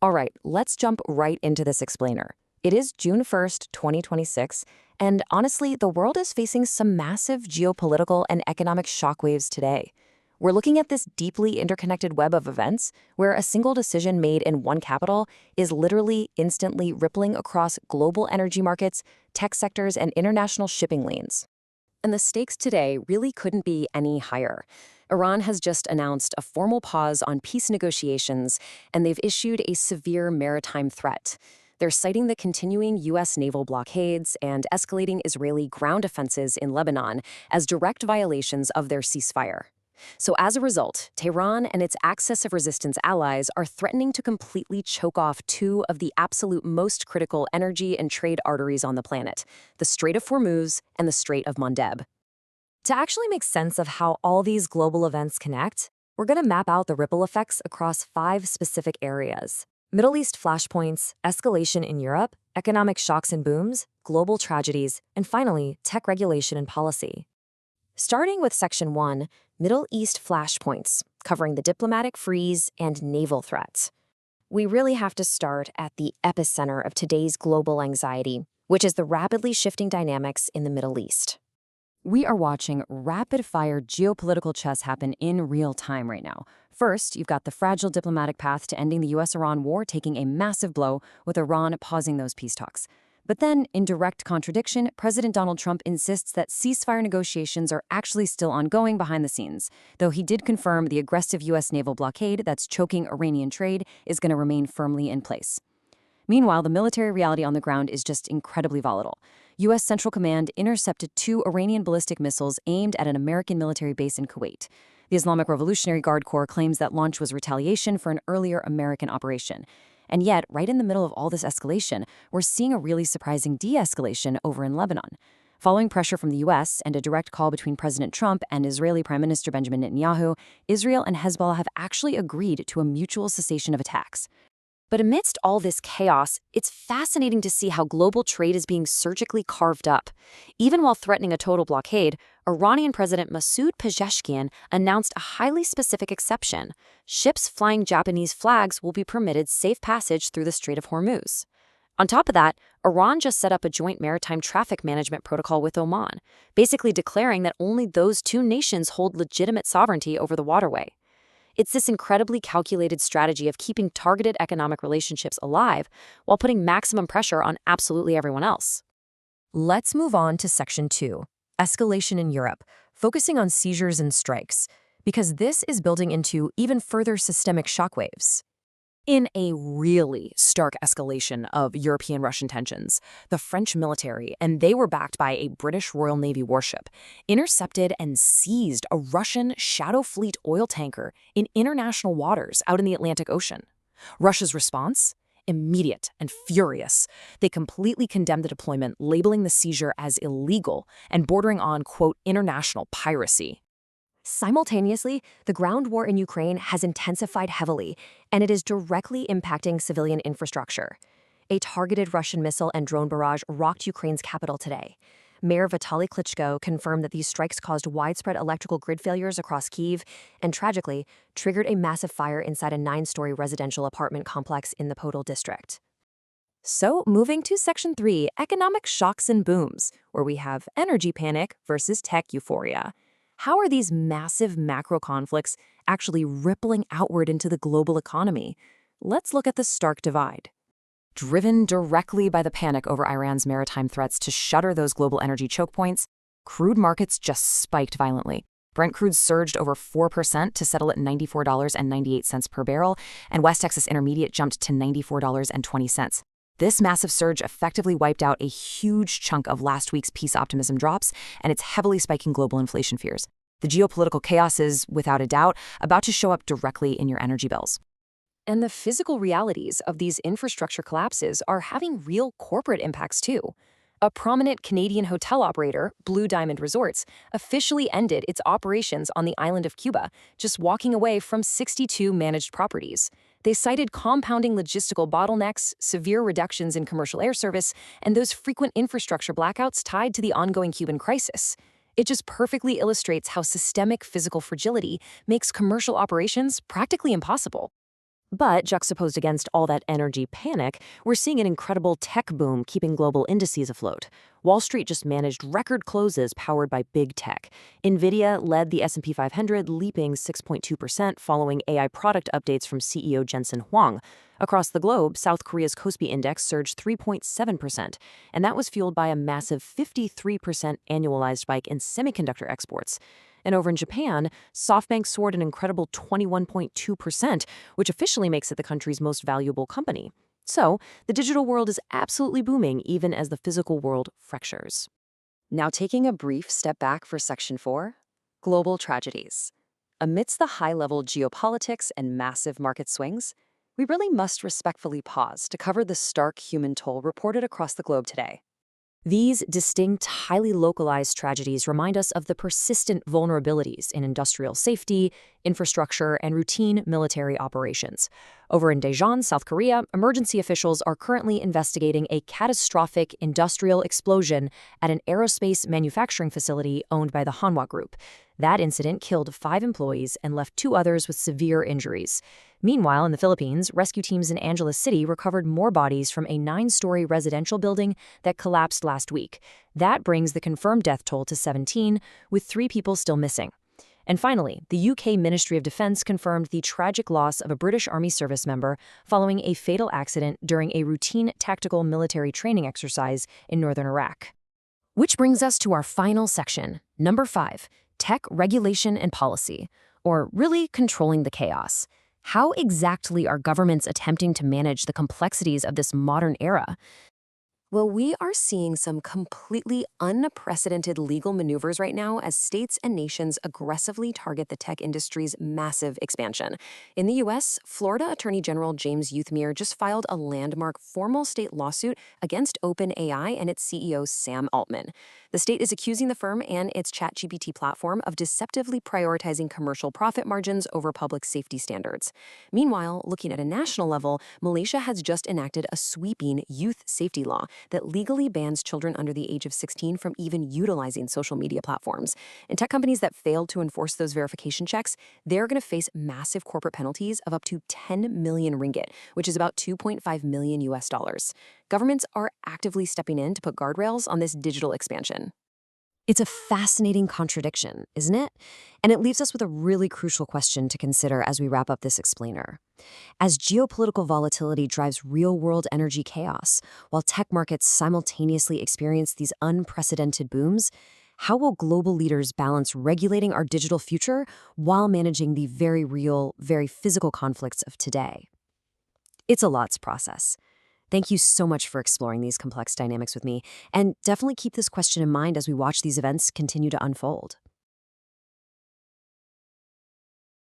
All right, let's jump right into this explainer. It is June 1st, 2026, and honestly, the world is facing some massive geopolitical and economic shockwaves today. We're looking at this deeply interconnected web of events where a single decision made in one capital is literally instantly rippling across global energy markets, tech sectors, and international shipping lanes. And the stakes today really couldn't be any higher. Iran has just announced a formal pause on peace negotiations, and they've issued a severe maritime threat. They're citing the continuing U.S. naval blockades and escalating Israeli ground offenses in Lebanon as direct violations of their ceasefire. So as a result, Tehran and its axis of resistance allies are threatening to completely choke off two of the absolute most critical energy and trade arteries on the planet, the Strait of Hormuz and the Strait of Mandeb. To actually make sense of how all these global events connect, we're going to map out the ripple effects across five specific areas: Middle East flashpoints, escalation in Europe, economic shocks and booms, global tragedies, and finally, tech regulation and policy. Starting with Section 1, Middle East flashpoints, covering the diplomatic freeze and naval threats. We really have to start at the epicenter of today's global anxiety, which is the rapidly shifting dynamics in the Middle East. We are watching rapid-fire geopolitical chess happen in real time right now. First, you've got the fragile diplomatic path to ending the US-Iran war taking a massive blow, with Iran pausing those peace talks. But then, in direct contradiction, President Donald Trump insists that ceasefire negotiations are actually still ongoing behind the scenes, though he did confirm the aggressive U.S. naval blockade that's choking Iranian trade is going to remain firmly in place. Meanwhile, the military reality on the ground is just incredibly volatile. U.S. Central Command intercepted two Iranian ballistic missiles aimed at an American military base in Kuwait. The Islamic Revolutionary Guard Corps claims that launch was retaliation for an earlier American operation. And yet, right in the middle of all this escalation, we're seeing a really surprising de-escalation over in Lebanon. Following pressure from the U.S. and a direct call between President Trump and Israeli Prime Minister Benjamin Netanyahu, Israel and Hezbollah have actually agreed to a mutual cessation of attacks. But amidst all this chaos, it's fascinating to see how global trade is being surgically carved up. Even while threatening a total blockade, Iranian President Masoud Pezeshkian announced a highly specific exception. Ships flying Japanese flags will be permitted safe passage through the Strait of Hormuz. On top of that, Iran just set up a joint maritime traffic management protocol with Oman, basically declaring that only those two nations hold legitimate sovereignty over the waterway. It's this incredibly calculated strategy of keeping targeted economic relationships alive while putting maximum pressure on absolutely everyone else. Let's move on to Section 2, escalation in Europe, focusing on seizures and strikes, because this is building into even further systemic shockwaves. In a really stark escalation of European-Russian tensions, the French military, and they were backed by a British Royal Navy warship, intercepted and seized a Russian Shadow Fleet oil tanker in international waters out in the Atlantic Ocean. Russia's response? Immediate and furious. They completely condemned the deployment, labeling the seizure as illegal and bordering on, quote, international piracy. Simultaneously, the ground war in Ukraine has intensified heavily, and it is directly impacting civilian infrastructure. A targeted Russian missile and drone barrage rocked Ukraine's capital today. Mayor Vitaly Klitschko confirmed that these strikes caused widespread electrical grid failures across Kyiv and, tragically, triggered a massive fire inside a 9-story residential apartment complex in the Podol district. So, moving to Section 3, economic shocks and booms, where we have energy panic versus tech euphoria. How are these massive macro conflicts actually rippling outward into the global economy? Let's look at the stark divide. Driven directly by the panic over Iran's maritime threats to shutter those global energy choke points, crude markets just spiked violently. Brent crude surged over 4% to settle at $94.98 per barrel, and West Texas Intermediate jumped to $94.20. This massive surge effectively wiped out a huge chunk of last week's peace optimism drops, and it's heavily spiking global inflation fears. The geopolitical chaos is, without a doubt, about to show up directly in your energy bills. And the physical realities of these infrastructure collapses are having real corporate impacts too. A prominent Canadian hotel operator, Blue Diamond Resorts, officially ended its operations on the island of Cuba, just walking away from 62 managed properties. They cited compounding logistical bottlenecks, severe reductions in commercial air service, and those frequent infrastructure blackouts tied to the ongoing Cuban crisis. It just perfectly illustrates how systemic physical fragility makes commercial operations practically impossible. But juxtaposed against all that energy panic, we're seeing an incredible tech boom keeping global indices afloat. Wall Street just managed record closes powered by big tech. Nvidia led the S&P 500, leaping 6.2% following AI product updates from CEO Jensen Huang. Across the globe, South Korea's Kospi index surged 3.7%, and that was fueled by a massive 53% annualized spike in semiconductor exports. And over in Japan, SoftBank soared an incredible 21.2%, which officially makes it the country's most valuable company. So, the digital world is absolutely booming even as the physical world fractures. Now, taking a brief step back for Section 4, global tragedies. Amidst the high-level geopolitics and massive market swings, we really must respectfully pause to cover the stark human toll reported across the globe today. These distinct, highly localized tragedies remind us of the persistent vulnerabilities in industrial safety, infrastructure, and routine military operations. Over in Daejeon, South Korea, emergency officials are currently investigating a catastrophic industrial explosion at an aerospace manufacturing facility owned by the Hanwha Group. That incident killed 5 employees and left 2 others with severe injuries. Meanwhile, in the Philippines, rescue teams in Angeles City recovered more bodies from a 9-story residential building that collapsed last week. That brings the confirmed death toll to 17, with 3 people still missing. And finally, the UK Ministry of Defence confirmed the tragic loss of a British Army service member following a fatal accident during a routine tactical military training exercise in northern Iraq. Which brings us to our final section, number 5, tech regulation and policy, or really controlling the chaos. How exactly are governments attempting to manage the complexities of this modern era? Well, we are seeing some completely unprecedented legal maneuvers right now as states and nations aggressively target the tech industry's massive expansion. In the U.S., Florida Attorney General James Youthmere just filed a landmark formal state lawsuit against OpenAI and its CEO Sam Altman. The state is accusing the firm and its ChatGPT platform of deceptively prioritizing commercial profit margins over public safety standards. Meanwhile, looking at a national level, Malaysia has just enacted a sweeping youth safety law that legally bans children under the age of 16 from even utilizing social media platforms. And tech companies that fail to enforce those verification checks, they're going to face massive corporate penalties of up to 10 million ringgit, which is about 2.5 million US dollars. Governments are actively stepping in to put guardrails on this digital expansion. It's a fascinating contradiction, isn't it? And it leaves us with a really crucial question to consider as we wrap up this explainer. As geopolitical volatility drives real-world energy chaos, while tech markets simultaneously experience these unprecedented booms, how will global leaders balance regulating our digital future while managing the very real, very physical conflicts of today? It's a lot to process. Thank you so much for exploring these complex dynamics with me, and definitely keep this question in mind as we watch these events continue to unfold.